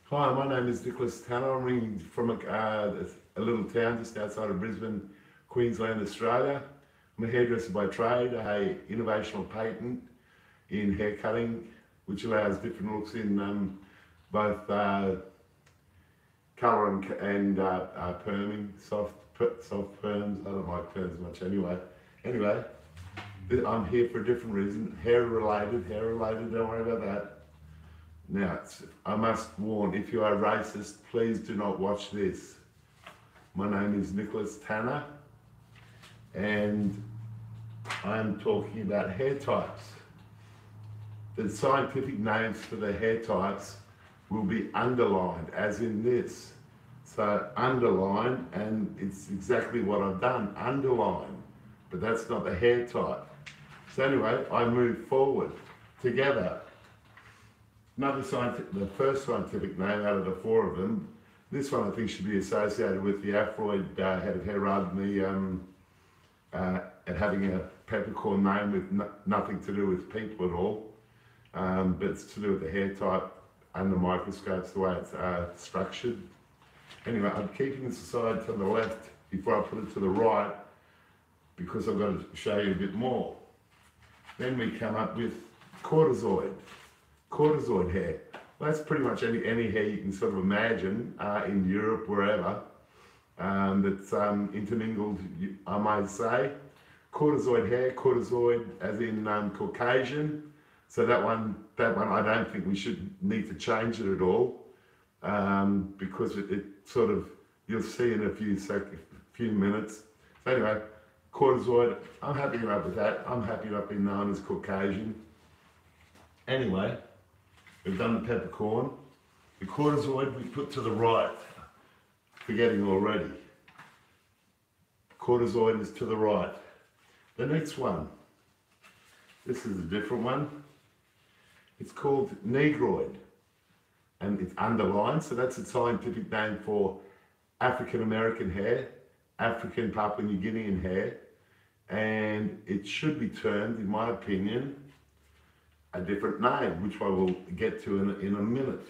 Hi, my name is Nicholas Tanner. I'm ringing from a little town just outside of Brisbane, Queensland, Australia. I'm a hairdresser by trade, a innovational patent in hair cutting, which allows different looks in both colour and perming, soft perms. I don't like perms much anyway. Anyway, I'm here for a different reason, hair related, don't worry about that. Now, I must warn, if you are racist, please do not watch this. My name is Nicholas Tanner, and I'm talking about hair types. The scientific names for the hair types will be underlined, as in this. So underline, and it's exactly what I've done, underline, but that's not the hair type. So anyway, I move forward together. The first scientific name out of the four of them, this one I think should be associated with the Afroid head of hair rather than it having a peppercorn name with nothing to do with people at all, but it's to do with the hair type under microscopes, the way it's structured. Anyway, I'm keeping this aside to the left before I put it to the right because I've got to show you a bit more. Then we come up with cortisoid hair. Well, that's pretty much any hair you can sort of imagine in Europe, wherever, that's intermingled, I might say. Cortisoid hair, cortisoid as in Caucasian. So that one I don't think we should need to change it at all, because it sort of, you'll see in a few minutes. So anyway, cortisoid, I'm happy enough with that. I'm happy enough being known as Caucasian. Anyway, we've done the peppercorn. The cortisoid we put to the right, forgetting already. Cortisoid is to the right. The next one, this is a different one. It's called negroid, and it's underlined, so that's a scientific name for African American hair, African Papua New Guinean hair, and it should be termed, in my opinion, a different name, which I will get to in a minute.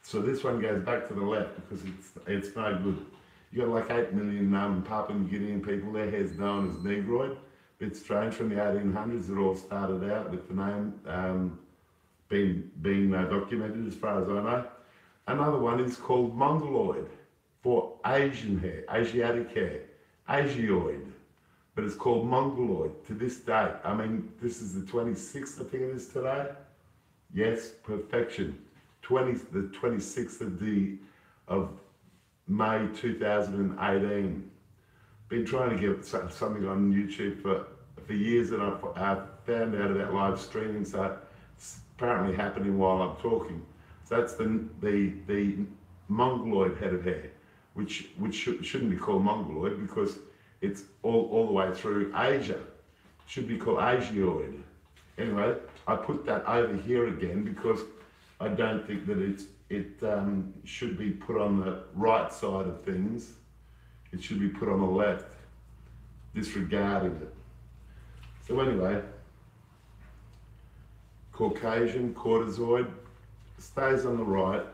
So this one goes back to the left because it's no good. You got like 8 million Papua New Guinean people, their hair's known as negroid. Bit strange, from the 1800s it all started out with the name being documented as far as I know. Another one is called mongoloid for Asian hair, Asiatic hair, Asioid. But it's called mongoloid to this date. I mean, this is the 26th, I think it is today. Yes, perfection. The 26th of May 2018. Been trying to get something on YouTube for years, and I've found out about live streaming, so it's apparently happening while I'm talking. So that's the mongoloid head of hair, which shouldn't be called mongoloid because it's all the way through Asia. It should be called Asioid. Anyway, I put that over here again because I don't think that it should be put on the right side of things. It should be put on the left, disregarding it. So anyway, Caucasian, cortisoid, stays on the right.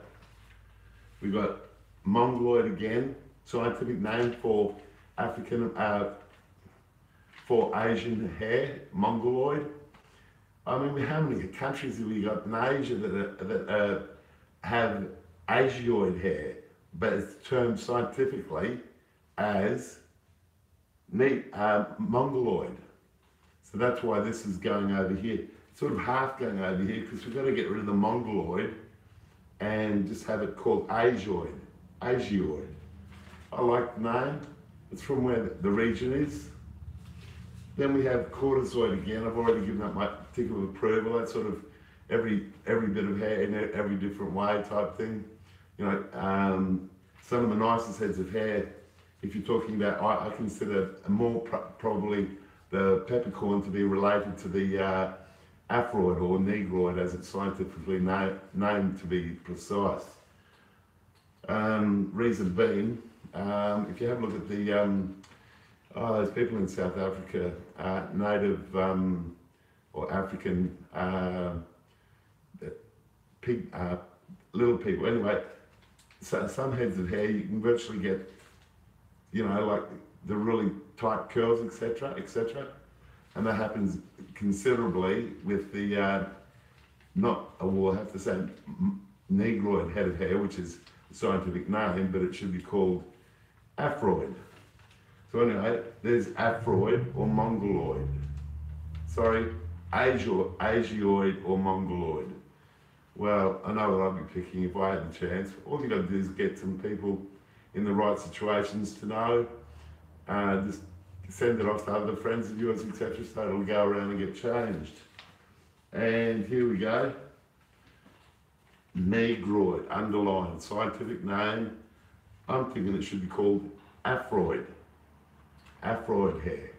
We've got mongoloid again, scientific name for Asian hair, mongoloid. I mean, how many countries have we got in Asia that have Asioid hair, but it's termed scientifically as mongoloid. So that's why this is going over here. It's sort of half going over here because we've got to get rid of the mongoloid and just have it called Asioid. I like the name. It's from where the region is. Then we have cortisoid again. I've already given that my tick of approval. That's sort of every bit of hair in every different way type thing. You know, some of the nicest heads of hair, if you're talking about, I consider more probably the peppercorn to be related to the Afroid or negroid, as it's scientifically named to be precise. Reason being, if you have a look at the there's people in South Africa, native or African pig, little people. Anyway, some heads of hair you can virtually get, like the really tight curls, etc., etc. And that happens considerably with the I have to say negroid head of hair, which is a scientific name, but it should be called aphroid. So anyway, there's aphroid or mongoloid. Sorry, Asiaoid or mongoloid. Well, I know what I'd be picking if I had the chance. All you got to do is get some people in the right situations to know. Just send it off to other friends of yours, etc. So it'll go around and get changed. And here we go. Negroid, underlined, scientific name. I'm thinking it should be called aphroid. Aphroid hair.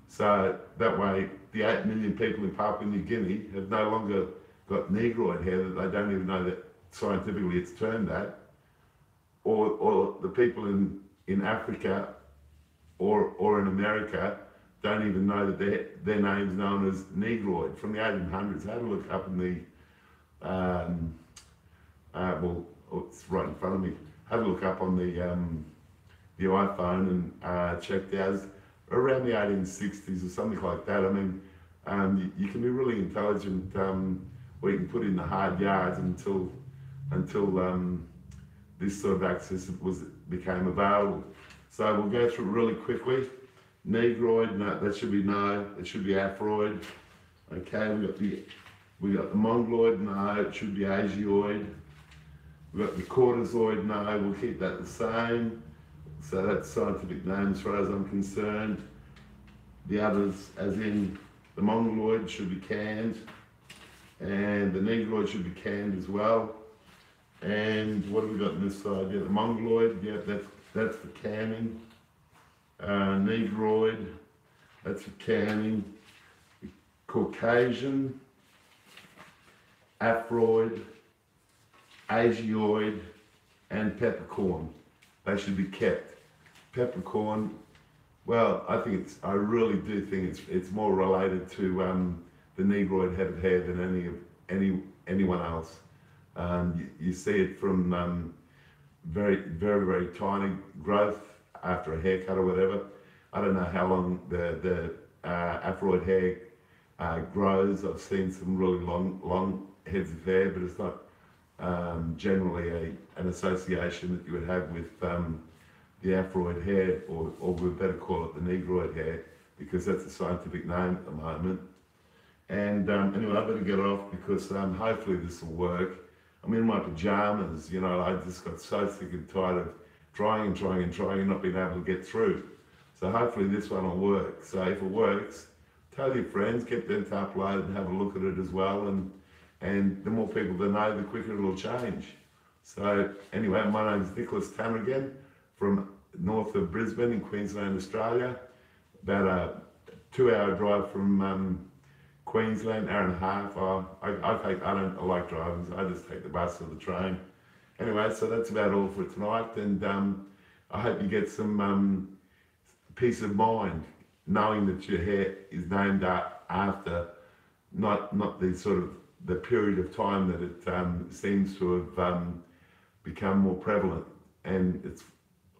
So that way, the 8 million people in Papua New Guinea have no longer got negroid hair that they don't even know that scientifically it's termed that, or the people in Africa or in America don't even know that their name's known as negroid. From the 1800s, have a look up in the, it's right in front of me. Have a look up on the iPhone and check the hours around the 1860s or something like that. I mean, you can be really intelligent, or you can put in the hard yards until this sort of access became available. So we'll go through it really quickly. Negroid, no, that should be no. It should be aphroid. Okay, we got the mongoloid, no. It should be Asiaoid. We've got the cortisoid, no. We'll keep that the same. So that's scientific name as far as I'm concerned. The others, as in the mongoloid, should be canned, and the negroid should be canned as well. And what have we got on this side? Yeah, the mongoloid, yeah, that's for canning. Negroid, that's for canning. Caucasian, aphroid, Asiaoid, and peppercorn. They should be kept. Peppercorn, well, I really do think it's more related to the negroid head of hair than anyone else. You see it from very, very, very tiny growth after a haircut or whatever. I don't know how long the aphroid hair grows. I've seen some really long heads of hair, but it's not generally an association that you would have with the aphroid hair, or we better call it the negroid hair, because that's a scientific name at the moment. And anyway, I better get off because hopefully this will work. I'm in my pajamas, I just got so sick and tired of trying and not being able to get through. So hopefully this one will work. So if it works, tell your friends, get them to upload and have a look at it as well. And the more people that know, the quicker it'll change. So anyway, my name's Nicholas Tanner again, from north of Brisbane in Queensland, Australia. About a 2-hour drive from Queensland, hour and a half. I don't like driving, so I just take the bus or the train. Anyway, so that's about all for tonight, and I hope you get some peace of mind knowing that your hair is named after not the sort of the period of time that it seems to have become more prevalent, and it's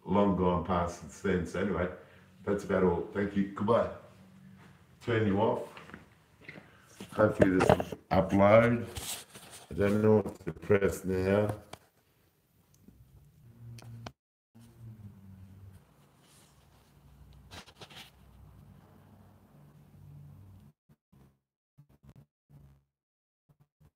long gone past its then. So anyway, that's about all. Thank you. Goodbye. Turn you off. Hopefully this will upload. I don't know what to press now.